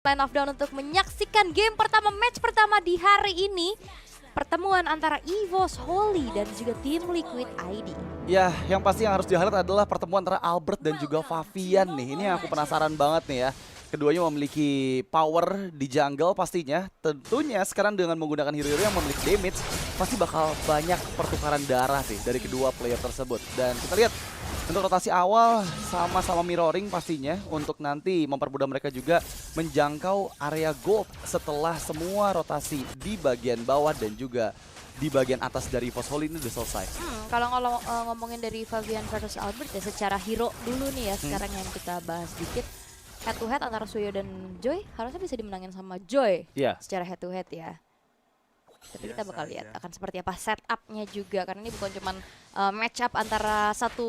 Line of Dawn untuk menyaksikan game pertama, match pertama di hari ini. Pertemuan antara EVOS Holy dan juga tim Liquid ID. Ya, yang pasti yang harus di-highlight adalah pertemuan antara Albert dan juga Favian nih. Ini yang aku penasaran banget nih ya. Keduanya memiliki power di jungle pastinya. Tentunya sekarang dengan menggunakan hero-hero yang memiliki damage, pasti bakal banyak pertukaran darah sih dari kedua player tersebut. Dan kita lihat untuk rotasi awal sama-sama mirroring pastinya untuk nanti mempermudah mereka juga menjangkau area gold setelah semua rotasi di bagian bawah dan juga di bagian atas dari EVOS Holy ini udah selesai. Kalau ngomongin dari Favian versus Albert ya secara hero dulu nih ya sekarang yang kita bahas dikit. Head to head antara Suyo dan Joy harusnya bisa dimenangin sama Joy secara head to head ya. Tapi kita bakal lihat akan seperti apa setupnya juga karena ini bukan cuman match up antara satu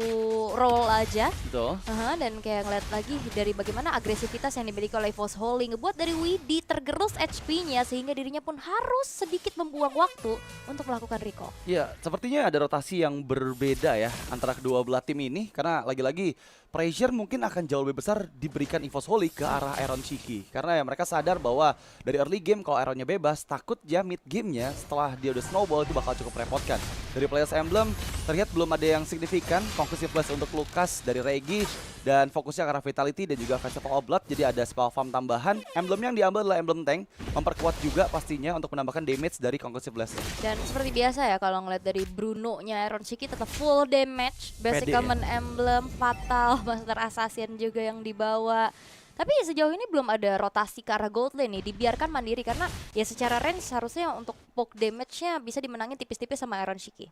role aja. Betul. Dan kayak ngeliat lagi dari bagaimana agresivitas yang dimiliki oleh EVOS Holy ngebuat dari Widhi tergerus HP-nya sehingga dirinya pun harus sedikit membuang waktu untuk melakukan recall. Ya, sepertinya ada rotasi yang berbeda ya antara kedua belah tim ini karena lagi-lagi pressure mungkin akan jauh lebih besar diberikan EVOS Holy ke arah Iron Shiki. Karena ya mereka sadar bahwa dari early game kalau Ironnya bebas, takut ya mid gamenya setelah dia udah snowball itu bakal cukup repotkan. Dari Players Emblem terlihat belum ada yang signifikan. Conclusive Blast untuk Lucas dari Regi dan fokusnya ke arah Vitality dan juga Festival of Blood. Jadi ada spell farm tambahan. Emblem yang diambil adalah emblem tank, memperkuat juga pastinya untuk menambahkan damage dari Conclusive Blast. Dan seperti biasa ya kalau ngeliat dari Bruno-nya Iron Shiki tetap full damage, basic common emblem, fatal, Master Assassin juga yang dibawa. Tapi sejauh ini belum ada rotasi ke arah gold lane nih, dibiarkan mandiri karena ya secara range harusnya untuk poke damage-nya bisa dimenangin tipis-tipis sama Iron Shiki.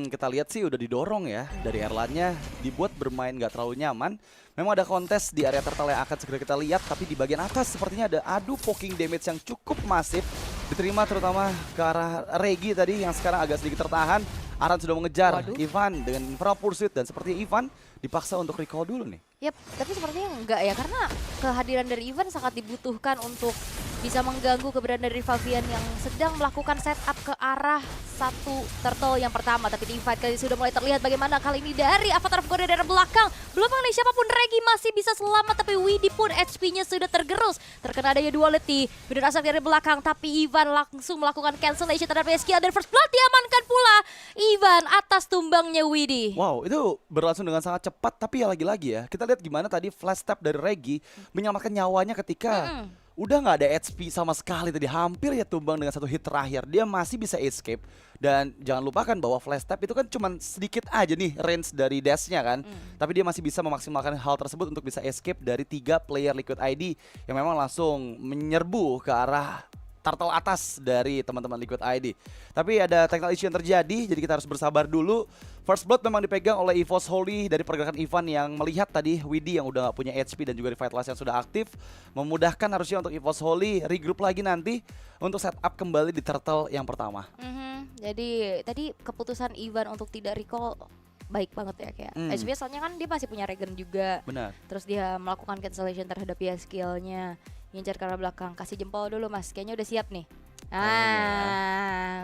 Kita lihat sih udah didorong ya dari Erlannya, dibuat bermain gak terlalu nyaman. Memang ada kontes di area turtle yang akan segera kita lihat, tapi di bagian atas sepertinya ada adu poking damage yang cukup masif. Diterima terutama ke arah Regi tadi yang sekarang agak sedikit tertahan. Aran sudah mengejar Ivan dengan Infernal Pursuit dan seperti Ivan dipaksa untuk recall dulu nih. Yap, tapi sepertinya enggak ya karena kehadiran dari Ivan sangat dibutuhkan untuk bisa mengganggu keberadaan dari Favian yang sedang melakukan setup ke arah satu turtle yang pertama. Tapi di fight kali ini sudah mulai terlihat bagaimana kali ini dari Avatar of God dari belakang. Belum mengenai siapapun, Regi masih bisa selamat tapi Widhi pun HP-nya sudah tergerus. Terkena daya duality, benar asap dari belakang tapi Ivan langsung melakukan cancellation terhadap skill dan first blood diamankan pula Ivan atas tumbangnya Widhi. Wow, itu berlangsung dengan sangat cepat tapi ya lagi-lagi ya. Kita lihat gimana tadi flash tap dari Regi menyelamatkan nyawanya ketika udah nggak ada HP sama sekali tadi, hampir ya tumbang dengan satu hit terakhir. Dia masih bisa escape dan jangan lupakan bahwa flash tap itu kan cuma sedikit aja nih range dari dash-nya kan. Tapi dia masih bisa memaksimalkan hal tersebut untuk bisa escape dari 3 player Liquid ID yang memang langsung menyerbu ke arah turtle atas dari teman-teman Liquid ID. Tapi ada technical issue yang terjadi, jadi kita harus bersabar dulu. First blood memang dipegang oleh EVOS Holy dari pergerakan Ivan yang melihat tadi Widhi yang udah gak punya HP dan juga Revitalize yang sudah aktif. Memudahkan harusnya untuk EVOS Holy regroup lagi nanti untuk setup kembali di turtle yang pertama. Jadi tadi keputusan Ivan untuk tidak recall baik banget ya kayak HP soalnya kan dia masih punya regen juga. Benar. Terus dia melakukan cancellation terhadap ya skillnya. Ngincar ke arah belakang, kasih jempol dulu mas, kayaknya udah siap nih.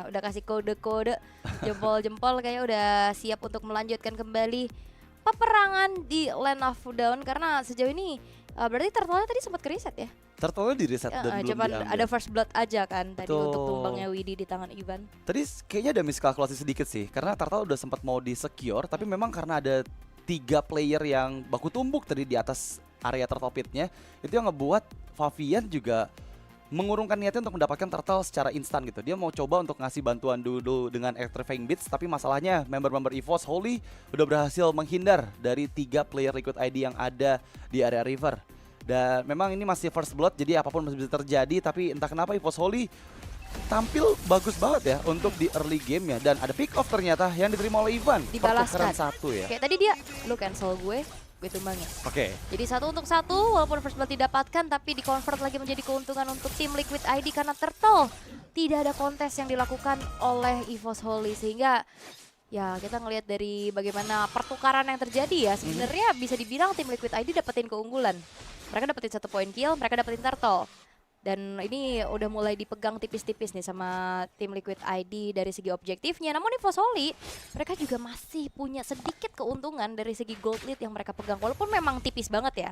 Udah kasih kode-kode, jempol-jempol kayaknya udah siap untuk melanjutkan kembali peperangan di Land of Dawn. Karena sejauh ini berarti turtle-nya tadi sempat ke-reset ya? Turtle-nya di-reset dan belum cuman diambil. ada first blood aja kan tadi Betul. untuk tumbangnya Widhi di tangan Ivan. Tadi kayaknya ada miskalkulasi sedikit sih, karena turtle udah sempat mau di-secure, tapi memang karena ada 3 player yang baku tumbuk tadi di atas area turtle pit-nya, itu yang ngebuat Favian juga mengurungkan niatnya untuk mendapatkan turtle secara instan gitu. Dia mau coba untuk ngasih bantuan dulu dengan Electrifying Beats, tapi masalahnya member-member EVOS Holy udah berhasil menghindar dari 3 player Liquid ID yang ada di area river. Dan memang ini masih first blood, jadi apapun masih bisa terjadi, tapi entah kenapa EVOS Holy tampil bagus banget ya untuk di early game ya. Dan ada pick off ternyata yang diterima oleh Ivan. Dibalaskan. Pertukaran 1 ya. Kayak tadi dia, lu cancel gue tumbangnya. Oke. Jadi 1 untuk 1 walaupun first blood didapatkan tapi di convert lagi menjadi keuntungan untuk tim Liquid ID karena turtle tidak ada kontes yang dilakukan oleh EVOS Holy sehingga ya kita ngelihat dari bagaimana pertukaran yang terjadi ya sebenarnya bisa dibilang tim Liquid ID dapetin keunggulan. Mereka dapetin 1 poin kill, mereka dapetin turtle. Dan ini udah mulai dipegang tipis-tipis nih sama tim Liquid ID dari segi objektifnya. Namun EVOS Holy, mereka juga masih punya sedikit keuntungan dari segi gold lead yang mereka pegang. Walaupun memang tipis banget ya.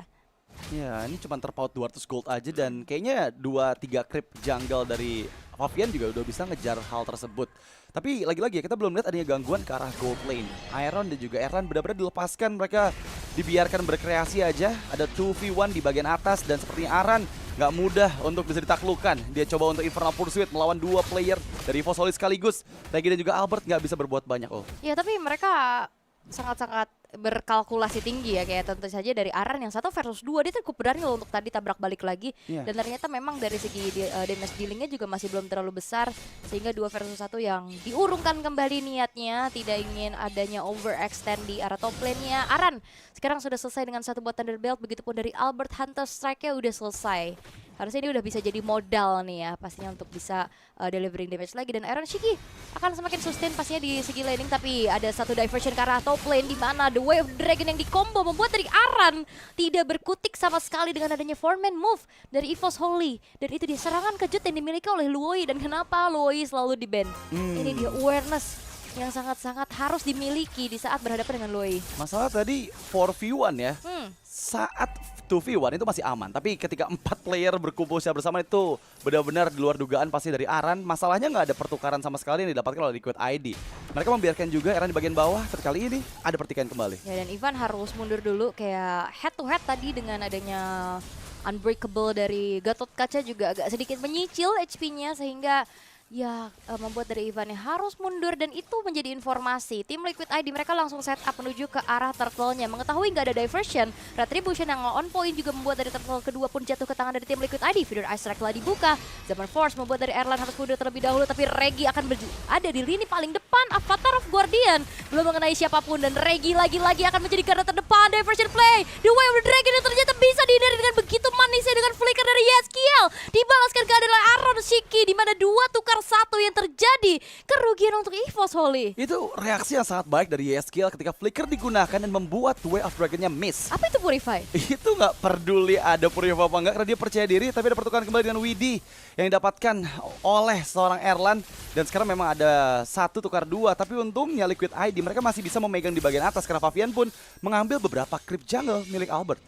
Ya, ini cuma terpaut 200 gold aja dan kayaknya 2-3 creep jungle dari Favian juga udah bisa ngejar hal tersebut. Tapi lagi-lagi ya, kita belum lihat adanya gangguan ke arah gold lane. Iron dan juga Erlan benar-benar dilepaskan, mereka dibiarkan berkreasi aja. Ada 2v1 di bagian atas dan sepertinya Aran nggak mudah untuk bisa ditaklukkan. Dia coba untuk Infernal Pursuit melawan 2 player dari EVO Solid sekaligus. Regi dan juga Albert nggak bisa berbuat banyak. Ya tapi mereka sangat-sangat berkalkulasi tinggi ya, kayak tentu saja dari Aran yang 1 versus 2 dia cukup berani loh untuk tadi tabrak balik lagi. Dan ternyata memang dari segi damage dealingnya juga masih belum terlalu besar, sehingga 2 versus 1 yang diurungkan kembali niatnya, tidak ingin adanya overextend di arah top lane-nya. Aran sekarang sudah selesai dengan 1 buat Thunderbelt, begitupun dari Albert, Hunter Strike-nya udah selesai. Harusnya ini udah bisa jadi modal nih ya pastinya untuk bisa delivering damage lagi. Dan Iron Shiki akan semakin sustain pastinya di segi laning, tapi ada satu diversion ke arah top lane di mana The Way of the Dragon yang di-combo membuat dari Aran tidak berkutik sama sekali dengan adanya 4-man move dari EVOS Holy. Dan itu dia serangan kejut yang dimiliki oleh Luoi. Dan kenapa Luoi selalu di-ban? Ini dia awareness yang sangat-sangat harus dimiliki di saat berhadapan dengan Luoi. Masalah tadi 4v1 ya. Saat 2v1 itu masih aman, tapi ketika 4 player berkumpul secara bersama itu benar-benar di luar dugaan pasti dari Aran. Masalahnya nggak ada pertukaran sama sekali yang didapatkan oleh Liquid ID. Mereka membiarkan juga Aran di bagian bawah, tapi kali ini ada pertikaian kembali. Ya, dan Ivan harus mundur dulu, kayak head to head tadi dengan adanya Unbreakable dari Gatot Kaca juga agak sedikit menyicil HP-nya, sehingga ya membuat dari Ivan yang harus mundur. Dan itu menjadi informasi tim Liquid ID, mereka langsung set up menuju ke arah turtle-nya. Mengetahui nggak ada diversion, Retribution yang on point juga membuat dari turtle kedua pun jatuh ke tangan dari tim Liquid ID. Feeder Ice Strike telah dibuka, Zaman Force membuat dari Erlan harus mundur terlebih dahulu, tapi Regi akan ada di lini paling depan. Avatar of Guardian belum mengenai siapapun, dan Regi lagi-lagi akan menjadi garda terdepan. Diversion play, The Way of the Dragon yang ternyata bisa dihindari dengan begitu manisnya dengan flicker dari Yeskiel. Dibalaskan ke adalah Aron Shiki, di mana 2 tukar 1 yang terjadi kerugian untuk EVOS Holy. Itu reaksi yang sangat baik dari Yeskiel ketika flicker digunakan dan membuat Way of Dragon-nya miss. Apa itu Purify? Itu nggak peduli ada Purify apa enggak, karena dia percaya diri. Tapi ada pertukaran kembali dengan Widhi yang didapatkan oleh seorang Erlan. Dan sekarang memang ada 1 tukar 2, tapi untungnya Liquid ID mereka masih bisa memegang di bagian atas karena Favian pun mengambil beberapa creep jungle milik Albert.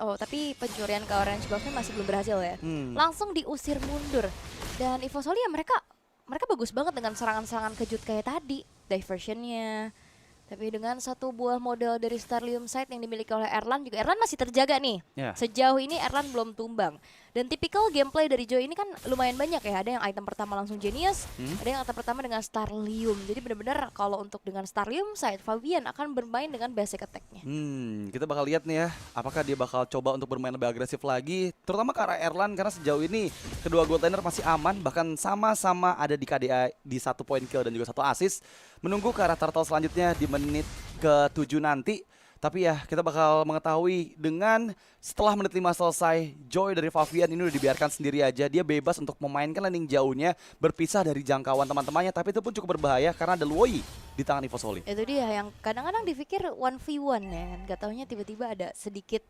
Oh, tapi pencurian ke orange buff-nya masih belum berhasil ya. Langsung diusir mundur. Dan EVOS Holy ya mereka bagus banget dengan serangan-serangan kejut kayak tadi. Diversionnya. Tapi dengan 1 buah model dari Starlium Sight yang dimiliki oleh Erlan juga, Erlan masih terjaga nih. Sejauh ini Erlan belum tumbang. Dan tipikal gameplay dari Joy ini kan lumayan banyak ya. Ada yang item pertama langsung Genius, ada yang item pertama dengan Starlium. Jadi benar-benar kalau untuk dengan Starlium Sight, Favian akan bermain dengan basic attack-nya. Kita bakal lihat nih ya, apakah dia bakal coba untuk bermain lebih agresif lagi, terutama ke arah Erlan, karena sejauh ini kedua gold laner masih aman, bahkan sama-sama ada di KDA di 1 point kill dan juga 1 assist. Menunggu ke arah turtle selanjutnya di menit ke-7 nanti. Tapi ya kita bakal mengetahui dengan setelah menit 5 selesai, Joy dari Favian ini udah dibiarkan sendiri aja. Dia bebas untuk memainkan landing jauhnya, berpisah dari jangkauan teman-temannya. Tapi itu pun cukup berbahaya karena ada Luoi di tangan EVOS Holy. Itu dia yang kadang-kadang dipikir 1v1 ya kan. Gak taunya tiba-tiba ada sedikit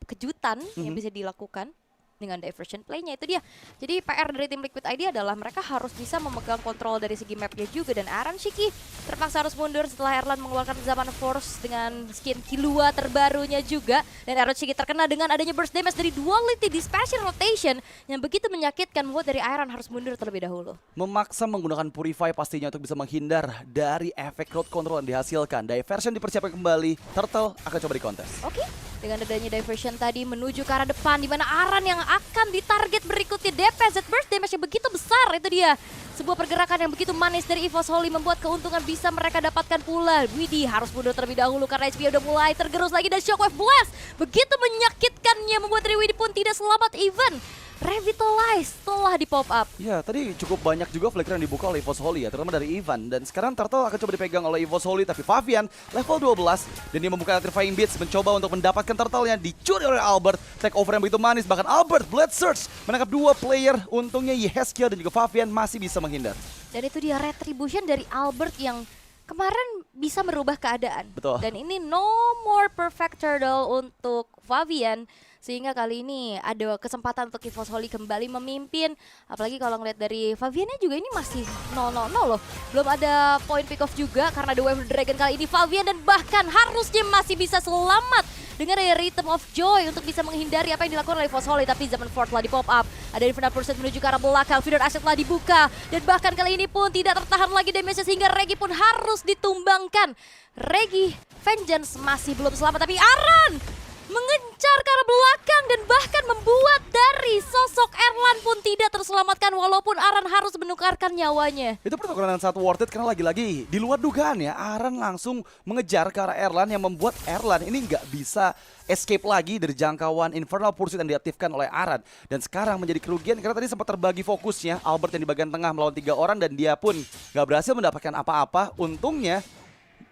kejutan yang bisa dilakukan dengan diversion play-nya. Itu dia. Jadi PR dari tim Liquid ID adalah mereka harus bisa memegang kontrol dari segi map-nya juga. Dan Aran Shiki terpaksa harus mundur setelah Erlan mengeluarkan Zaman Force dengan skin Killua terbarunya juga. Dan Aran Shiki terkena dengan adanya burst damage dari Duality Dispersion Rotation yang begitu menyakitkan, membuat dari Aran harus mundur terlebih dahulu. Memaksa menggunakan Purify pastinya untuk bisa menghindar dari efek crowd control yang dihasilkan. Diversion dipersiapkan kembali, Turtle akan coba dikontes. Oke. Dengan adanya diversion tadi menuju ke arah depan, di mana Aran yang akan ditarget berikutnya. DPZ burst damage yang begitu besar, itu dia. Sebuah pergerakan yang begitu manis dari EVOS Holy membuat keuntungan bisa mereka dapatkan pula. Widhi harus mundur terlebih dahulu karena HP udah mulai tergerus lagi, dan Shockwave Blast begitu menyakitkannya membuat dari Widhi pun tidak selamat. Even Revitalize telah di pop up. Ya, tadi cukup banyak juga flicker yang dibuka oleh EVOS Holy ya, terutama dari Ivan. Dan sekarang Turtle akan coba dipegang oleh EVOS Holy, tapi Favian level 12 dan dia membuka Electrifying Beats mencoba untuk mendapatkan Turtle yang dicuri oleh Albert. Take over yang begitu manis, bahkan Albert Blood Surge menangkap 2 player. Untungnya Yeskiel dan juga Favian masih bisa menghindar. Dan itu dia Retribution dari Albert yang kemarin bisa merubah keadaan. Betul. Dan ini no more perfect turtle untuk Favian. Sehingga kali ini ada kesempatan untuk EVOS Holy kembali memimpin. Apalagi kalau ngeliat dari Faviannya juga ini masih 0-0 loh. Belum ada point pick off juga karena The Wave of the Dragon kali ini Favian, dan bahkan harusnya masih bisa selamat dengan Rhythm of Joy untuk bisa menghindari apa yang dilakukan oleh EVOS Holy. Tapi Zaman Ford telah di pop up, ada Infinite Pursuit menuju ke arah belakang, Feeder Asset telah dibuka, dan bahkan kali ini pun tidak tertahan lagi damage sehingga Regi pun harus ditumbangkan. Regi Vengeance masih belum selamat, tapi Aran mengejar ke arah belakang dan bahkan membuat dari sosok Erlan pun tidak terselamatkan walaupun Aran harus menukarkan nyawanya. Itu pertukaran sangat worth it karena lagi-lagi di luar dugaan ya, Aran langsung mengejar ke arah Erlan yang membuat Erlan ini nggak bisa escape lagi dari jangkauan Infernal Pursuit yang diaktifkan oleh Aran. Dan sekarang menjadi kerugian karena tadi sempat terbagi fokusnya, Albert yang di bagian tengah melawan 3 orang dan dia pun nggak berhasil mendapatkan apa-apa. Untungnya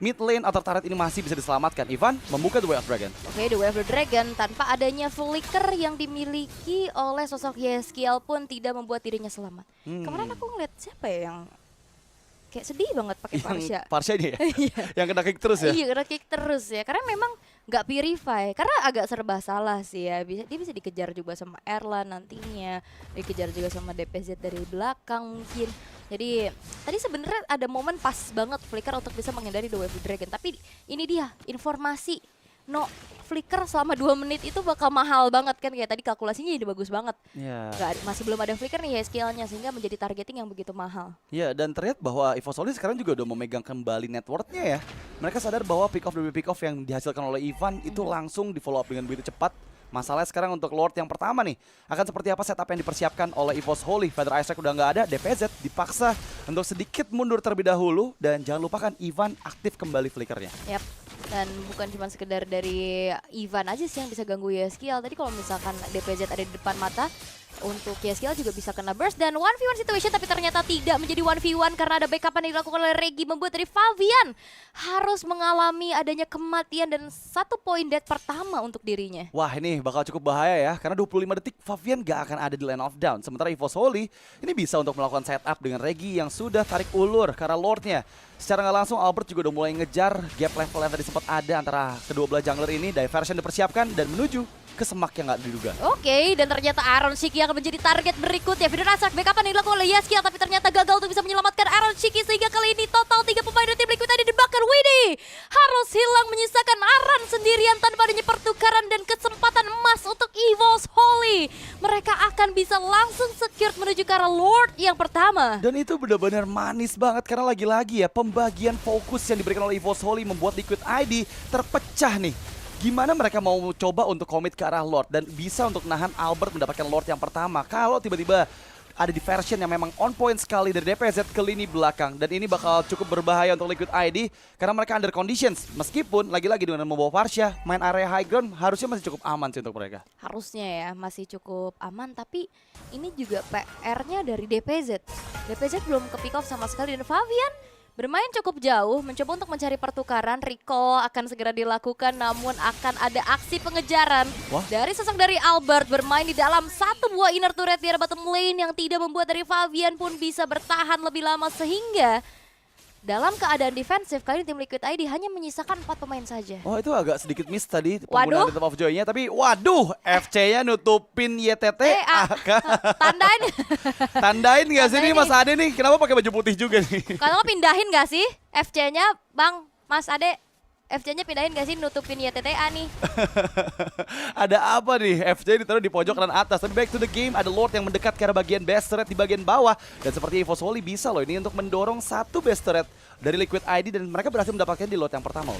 mid lane atau turret ini masih bisa diselamatkan. Ivan membuka The Way of Dragon. Oke, The Way of the Dragon tanpa adanya flicker yang dimiliki oleh sosok Yeskiel pun tidak membuat dirinya selamat. Kemarin aku ngeliat siapa ya yang kayak sedih banget pakai Parsha. Parsha ini ya? Yang kena kick terus ya? Iya, kena kick terus ya. Karena memang nggak purify. Karena agak serba salah sih ya. Dia bisa dikejar juga sama Erlan nantinya. Dikejar juga sama DPZ dari belakang mungkin. Jadi tadi sebenarnya ada momen pas banget Flicker untuk bisa menghindari The Way of the Dragon. Tapi ini dia informasi no flicker selama 2 menit itu bakal mahal banget kan, kayak tadi kalkulasinya jadi bagus banget. Masih belum ada flicker nih ya skillnya sehingga menjadi targeting yang begitu mahal. Iya, dan terlihat bahwa EVOS Holy sekarang juga udah memegang kembali networknya ya. Mereka sadar bahwa pick off demi pick off yang dihasilkan oleh Ivan itu langsung di follow up dengan begitu cepat. Masalahnya sekarang untuk Lord yang pertama nih, akan seperti apa setup yang dipersiapkan oleh EVOS Holy. Feather Isaac udah nggak ada, DPZ dipaksa untuk sedikit mundur terlebih dahulu. Dan jangan lupakan Ivan aktif kembali flickernya. Yap. Dan bukan cuma sekedar dari Ivan aja sih yang bisa ganggu Yeskiel. Tadi kalau misalkan DPZ ada di depan mata, untuk Yeskiel juga bisa kena burst dan 1v1 situation, tapi ternyata tidak menjadi 1v1 karena ada backupan yang dilakukan oleh Regi, membuat dari Favian harus mengalami adanya kematian dan 1 poin death pertama untuk dirinya. Wah, ini bakal cukup bahaya ya, karena 25 detik Favian gak akan ada di lane of down. Sementara EVOS Holy ini bisa untuk melakukan setup dengan Regi yang sudah tarik ulur karena Lordnya. Secara nggak langsung Albert juga udah mulai ngejar gap level yang tadi sempat ada antara kedua belah jungler ini. Diversion dipersiapkan dan menuju ke semak yang nggak diduga. Oke, dan ternyata Aaron Shiki akan menjadi target berikutnya. Video Rasak backupan yang dilakukan oleh Yeskiel, tapi ternyata gagal untuk bisa menyelamatkan Aaron Shiki sehingga kali ini total 3 pemain dari tim Liquid ID dibakar. Widih harus hilang menyisakan Aaron sendirian tanpa adanya pertukaran dan kesempatan emas untuk EVOS Holy. Mereka akan bisa langsung secure menuju ke arah Lord yang pertama. Dan itu benar-benar manis banget karena lagi-lagi ya pembagian fokus yang diberikan oleh EVOS Holy membuat Liquid ID terpecah nih. Gimana mereka mau coba untuk komit ke arah Lord dan bisa untuk nahan Albert mendapatkan Lord yang pertama kalau tiba-tiba ada diversion yang memang on point sekali dari DPZ ke lini belakang. Dan ini bakal cukup berbahaya untuk Liquid ID karena mereka under conditions. Meskipun lagi-lagi dengan membawa Parsha, main area high ground harusnya masih cukup aman sih untuk mereka. Harusnya ya masih cukup aman, tapi ini juga PR-nya dari DPZ. DPZ belum ke pick off sama sekali dan Favian bermain cukup jauh, mencoba untuk mencari pertukaran. Recall akan segera dilakukan, namun akan ada aksi pengejaran dari sosok dari Albert bermain di dalam 1 buah inner turret di arah bottom lane yang tidak membuat dari Favian pun bisa bertahan lebih lama sehingga dalam keadaan defensif kali ini tim Liquid ID hanya menyisakan 4 pemain saja. Oh, itu agak sedikit miss tadi penggunaan Rhythm of Joy-nya, tapi waduh, FC-nya nutupin YTT. Tandain. Tandain nggak sih nih Mas Ade nih? Kenapa pakai baju putih juga nih? Kalau pindahin nggak sih FC-nya, Bang, Mas Ade? FC-nya pindahin gak sih nutupin YTTA nih? Ada apa nih? FC ditaruh di pojok kanan atas. Tapi back to the game, ada Lord yang mendekat ke arah bagian base turret di bagian bawah. Dan seperti EVOS Holy bisa loh ini untuk mendorong 1 base turret dari Liquid ID dan mereka berhasil mendapatkan di Lord yang pertama.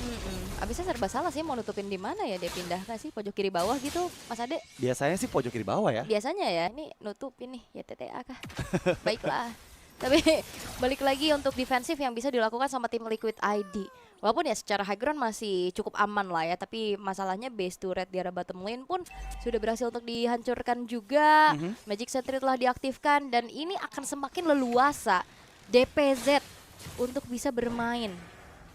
Abisnya serba salah sih, mau nutupin di mana ya? Dia pindah gak sih pojok kiri bawah gitu, Mas Ade? Biasanya sih pojok kiri bawah ya. Biasanya ya, ini nutupin nih YTTA kah? Baiklah. Tapi balik lagi untuk defensif yang bisa dilakukan sama tim Liquid ID. Walaupun ya secara high ground masih cukup aman lah ya, tapi masalahnya base turret di arah bottom lane pun sudah berhasil untuk dihancurkan juga. Magic Sentry telah diaktifkan dan ini akan semakin leluasa DPZ untuk bisa bermain.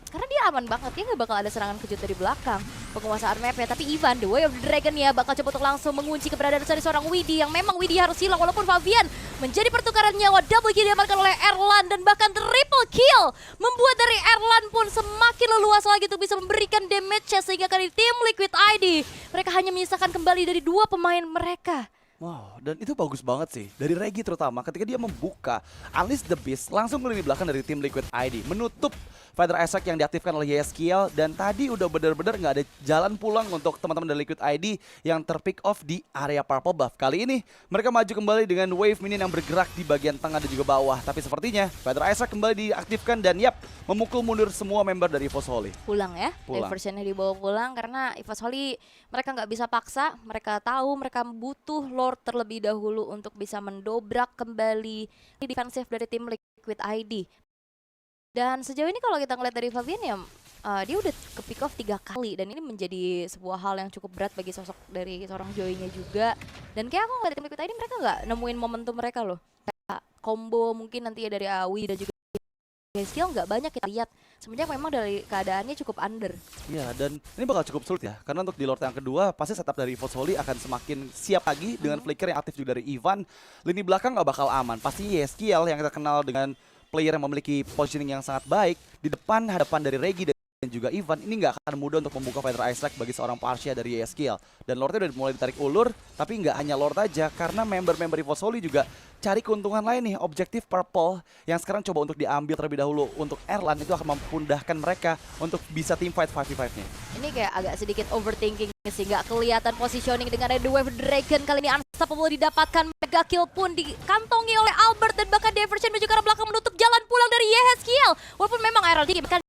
Karena dia aman banget, dia nggak bakal ada serangan kejut dari belakang. Penguasaan mapnya, tapi Ivan, The Way of the Dragon ya bakal coba untuk langsung mengunci keberadaan dari seorang Widih yang memang Widih harus hilang walaupun Favian menjadi pertukaran nyawa. Double kill diamankan oleh Erlan dan bahkan triple kill membuat dari Erlan pun semakin leluasa lagi untuk bisa memberikan damage sehingga kali tim Liquid ID mereka hanya menyisakan kembali dari 2 pemain mereka. Wow, dan itu bagus banget sih. Dari Regi terutama ketika dia membuka Unleash the Beast langsung ke lini belakang dari tim Liquid ID. Menutup Feather Isaac yang diaktifkan oleh YSKL. Dan tadi udah bener-bener nggak ada jalan pulang untuk teman-teman dari Liquid ID yang terpick off di area Purple Buff. Kali ini mereka maju kembali dengan wave minion yang bergerak di bagian tengah dan juga bawah. Tapi sepertinya Feather Isaac kembali diaktifkan dan yap, memukul mundur semua member dari EVOS Holy. Pulang ya, Pulang. diversionnya dibawa pulang karena EVOS Holy mereka nggak bisa paksa, mereka tahu mereka butuh Lord terlebih dahulu untuk bisa mendobrak kembali defensif dari tim Liquid ID. Dan sejauh ini kalau kita ngeliat dari Fabian ya, dia udah ke pick off 3 kali dan ini menjadi sebuah hal yang cukup berat bagi sosok dari seorang Joy-nya juga. Dan kayak aku ngeliat tim Liquid ID mereka nggak nemuin momentum mereka loh. Kayak combo mungkin nanti ya dari Awi dan juga skill nggak banyak kita lihat. Sebenarnya memang dari keadaannya cukup under. Iya, dan ini bakal cukup sulit ya. Karena untuk di Lord yang kedua, pasti setup dari EVOS Holy akan semakin siap lagi dengan flicker yang aktif juga dari Ivan. Lini belakang nggak bakal aman. Pasti YSKL yang kita kenal dengan player yang memiliki positioning yang sangat baik. Di depan hadapan dari Regi dan juga Ivan, ini nggak akan mudah untuk membuka Feather Isaac bagi seorang Parsia dari YSKL. Dan Lordnya udah mulai ditarik ulur, tapi nggak hanya Lord aja. Karena member-member EVOS Holy juga cari keuntungan lain nih, objektif Purple yang sekarang coba untuk diambil terlebih dahulu untuk Erlan itu akan memudahkan mereka untuk bisa team fight 5v5-nya. Ini kayak agak sedikit overthinking sih, nggak kelihatan positioning dengan ada The Wave Dragon kali ini unstoppable didapatkan, mega kill pun dikantongi oleh Albert dan bahkan diversion menuju ke arah belakang menutup jalan pulang dari YSKL. Walaupun memang Errol tinggi bahkan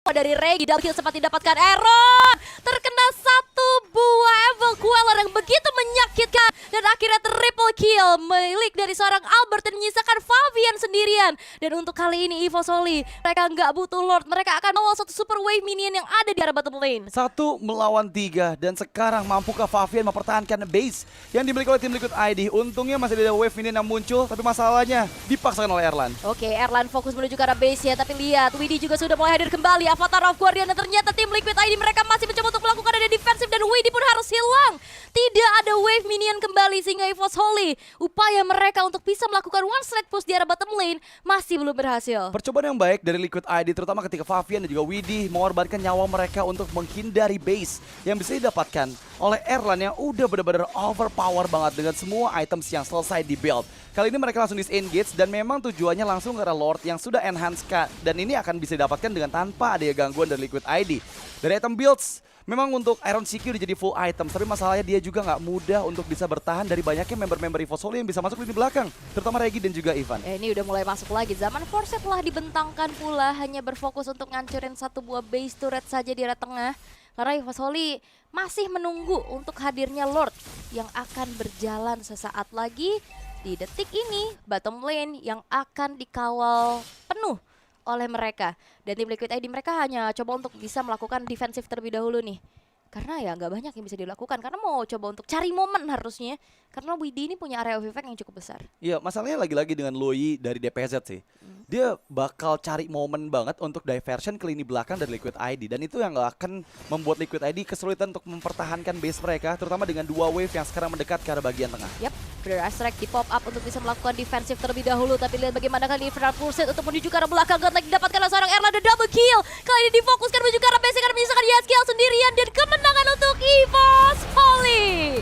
dari Regi, double kill sempat didapatkan Aaron, terkena satu buah Evil Queller yang begitu menyakitkan dan akhirnya triple kill milik dari seorang Albert dan menyisakan Fabian sendirian. Dan untuk kali ini EVOS Holy mereka nggak butuh Lord, mereka akan bawa satu super wave minion yang ada di arah bottom lane. 1 melawan 3 dan sekarang mampukah Fabian mempertahankan base yang dimiliki oleh tim Liquid ID? Untungnya masih ada wave minion yang muncul, tapi masalahnya dipaksakan oleh Erlan. Oke, Erlan fokus menuju ke arah base ya, tapi lihat Widdy juga sudah mulai hadir kembali, Avatar of Guardian, dan ternyata tim Liquid ID mereka masih mencoba untuk melakukan ada defensif dan Widdy pun harus hilang. Tidak ada wave minion kembali sehingga EVOS Holy upaya mereka untuk bisa melakukan one straight push di arah bottom lane masih belum berhasil. Percobaan yang baik dari Liquid ID terutama ketika Fabian dan juga Widdy mengorbankan nyawa mereka untuk menghindari base yang bisa didapatkan oleh Erlan yang udah benar-benar overpower banget dengan semua items yang selesai di build. Kali ini mereka langsung disengage dan memang tujuannya langsung ke arah Lord yang sudah enhance dan ini akan bisa didapatkan dengan tanpa ada gangguan dari Liquid ID. Dari item builds, memang untuk Iron CQ udah jadi full item, tapi masalahnya dia juga nggak mudah untuk bisa bertahan dari banyaknya member-member EVOS Holy yang bisa masuk di belakang, terutama Regi dan juga Ivan. Ini udah mulai masuk lagi, zaman Force telah dibentangkan pula, hanya berfokus untuk ngancurin satu buah base turret saja di arah tengah. Karena EVOS Holy masih menunggu untuk hadirnya Lord yang akan berjalan sesaat lagi di detik ini, bottom lane yang akan dikawal penuh oleh mereka. Dan tim Liquid ID mereka hanya coba untuk bisa melakukan defensif terlebih dahulu nih. Karena ya nggak banyak yang bisa dilakukan, karena mau coba untuk cari momen harusnya. Karena Widdy ini punya area of effect yang cukup besar. Iya, masalahnya lagi-lagi dengan Loi dari DPZ sih. Dia bakal cari momen banget untuk diversion ke lini belakang dari Liquid ID. Dan itu yang gak akan membuat Liquid ID kesulitan untuk mempertahankan base mereka, terutama dengan dua wave yang sekarang mendekat ke arah bagian tengah. Yap, Brother Strike di pop up untuk bisa melakukan defensif terlebih dahulu. Tapi lihat bagaimana kali ini Infernal Pursuit untuk menuju ke arah belakang. Godlike didapatkan oleh seorang Erlan, ada double kill. Kali ini difokuskan menuju ke arah base, karena menyisakan YSKL sendirian. Dan kemenangan untuk EVOS Holy.